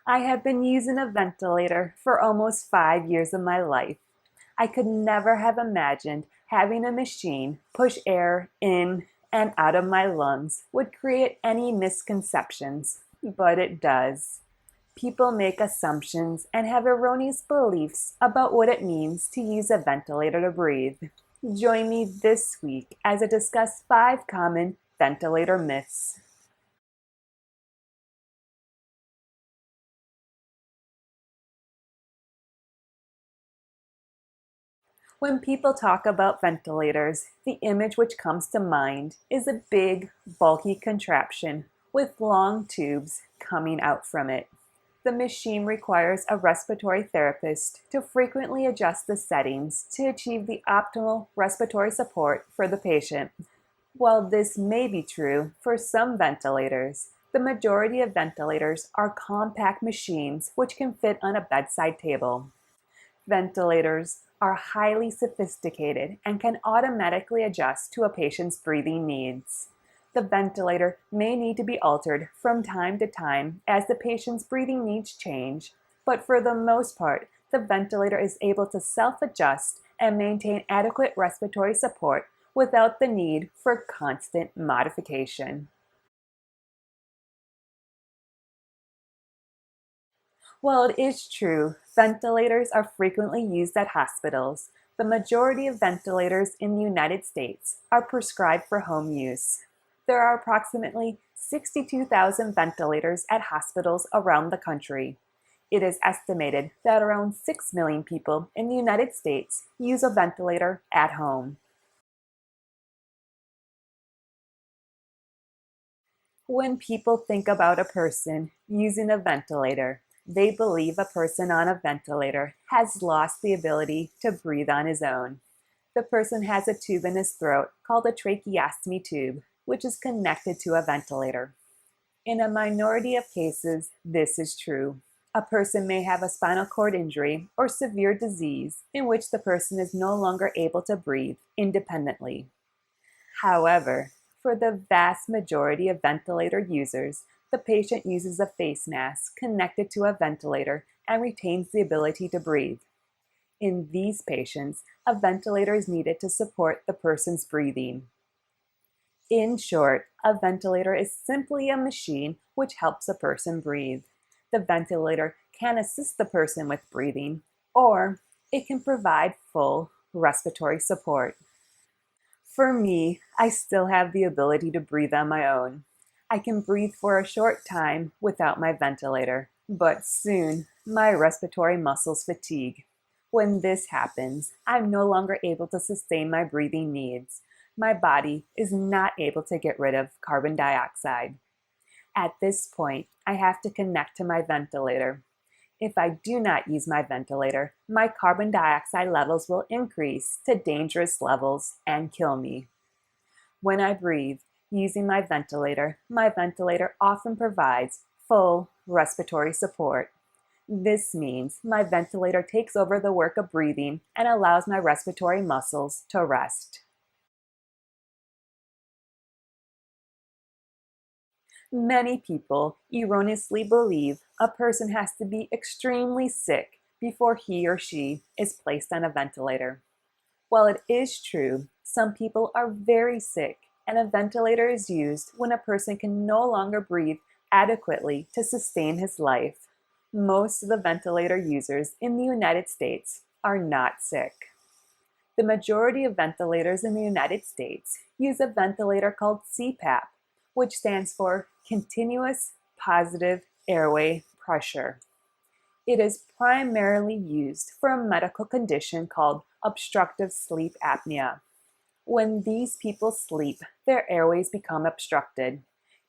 I have been using a ventilator for almost 5 years of my life. I could never have imagined having a machine push air in and out of my lungs would create any misconceptions, but it does. People make assumptions and have erroneous beliefs about what it means to use a ventilator to breathe. Join me this week as I discuss 5 common ventilator myths. When people talk about ventilators, the image which comes to mind is a big, bulky contraption with long tubes coming out from it. The machine requires a respiratory therapist to frequently adjust the settings to achieve the optimal respiratory support for the patient. While this may be true for some ventilators, the majority of ventilators are compact machines which can fit on a bedside table. Ventilators are highly sophisticated and can automatically adjust to a patient's breathing needs. The ventilator may need to be altered from time to time as the patient's breathing needs change, but for the most part, the ventilator is able to self-adjust and maintain adequate respiratory support without the need for constant modification. While it is true, ventilators are frequently used at hospitals, the majority of ventilators in the United States are prescribed for home use. There are approximately 62,000 ventilators at hospitals around the country. It is estimated that around 6 million people in the United States use a ventilator at home. When people think about a person using a ventilator, they believe a person on a ventilator has lost the ability to breathe on his own. The person has a tube in his throat called a tracheostomy tube, which is connected to a ventilator. In a minority of cases, this is true. A person may have a spinal cord injury or severe disease in which the person is no longer able to breathe independently. However, for the vast majority of ventilator users, the patient uses a face mask connected to a ventilator and retains the ability to breathe. In these patients, a ventilator is needed to support the person's breathing. In short, a ventilator is simply a machine which helps a person breathe. The ventilator can assist the person with breathing, or it can provide full respiratory support. For me, I still have the ability to breathe on my own. I can breathe for a short time without my ventilator, but soon my respiratory muscles fatigue. When this happens, I'm no longer able to sustain my breathing needs. My body is not able to get rid of carbon dioxide. At this point, I have to connect to my ventilator. If I do not use my ventilator, my carbon dioxide levels will increase to dangerous levels and kill me. When I breathe using my ventilator often provides full respiratory support. This means my ventilator takes over the work of breathing and allows my respiratory muscles to rest. Many people erroneously believe a person has to be extremely sick before he or she is placed on a ventilator. While it is true, some people are very sick, and a ventilator is used when a person can no longer breathe adequately to sustain his life. Most of the ventilator users in the United States are not sick. The majority of ventilators in the United States use a ventilator called CPAP, which stands for Continuous Positive Airway Pressure. It is primarily used for a medical condition called obstructive sleep apnea. When these people sleep, their airways become obstructed.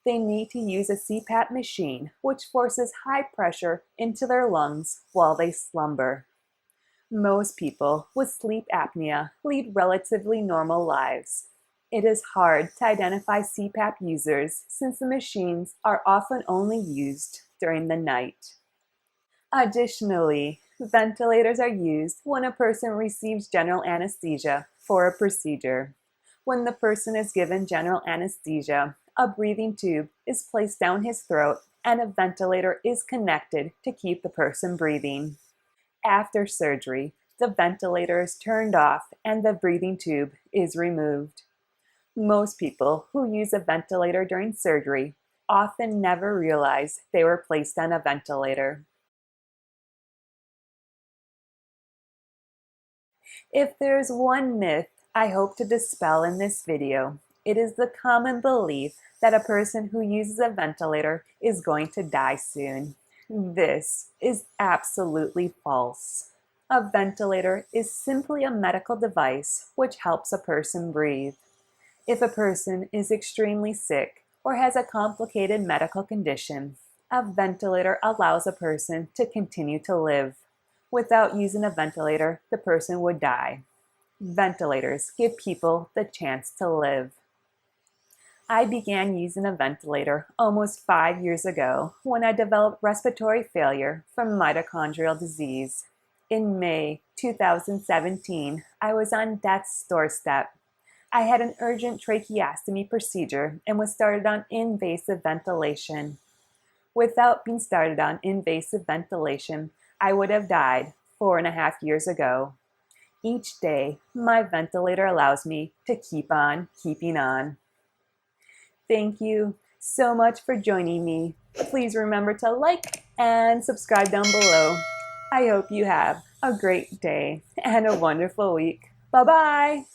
They need to use a CPAP machine, which forces high pressure into their lungs while they slumber. Most people with sleep apnea lead relatively normal lives. It is hard to identify CPAP users since the machines are often only used during the night. Additionally, ventilators are used when a person receives general anesthesia for a procedure. When the person is given general anesthesia, a breathing tube is placed down his throat and a ventilator is connected to keep the person breathing. After surgery, the ventilator is turned off and the breathing tube is removed. Most people who use a ventilator during surgery often never realize they were placed on a ventilator. If there's one myth I hope to dispel in this video, it is the common belief that a person who uses a ventilator is going to die soon. This is absolutely false. A ventilator is simply a medical device which helps a person breathe. If a person is extremely sick or has a complicated medical condition, a ventilator allows a person to continue to live. Without using a ventilator, the person would die. Ventilators give people the chance to live. I began using a ventilator almost 5 years ago when I developed respiratory failure from mitochondrial disease. In May 2017, I was on death's doorstep. I had an urgent tracheostomy procedure and was started on invasive ventilation. Without being started on invasive ventilation, I would have died 4.5 years ago. Each day, my ventilator allows me to keep on keeping on. Thank you so much for joining me. Please remember to like and subscribe down below. I hope you have a great day and a wonderful week. Bye-bye.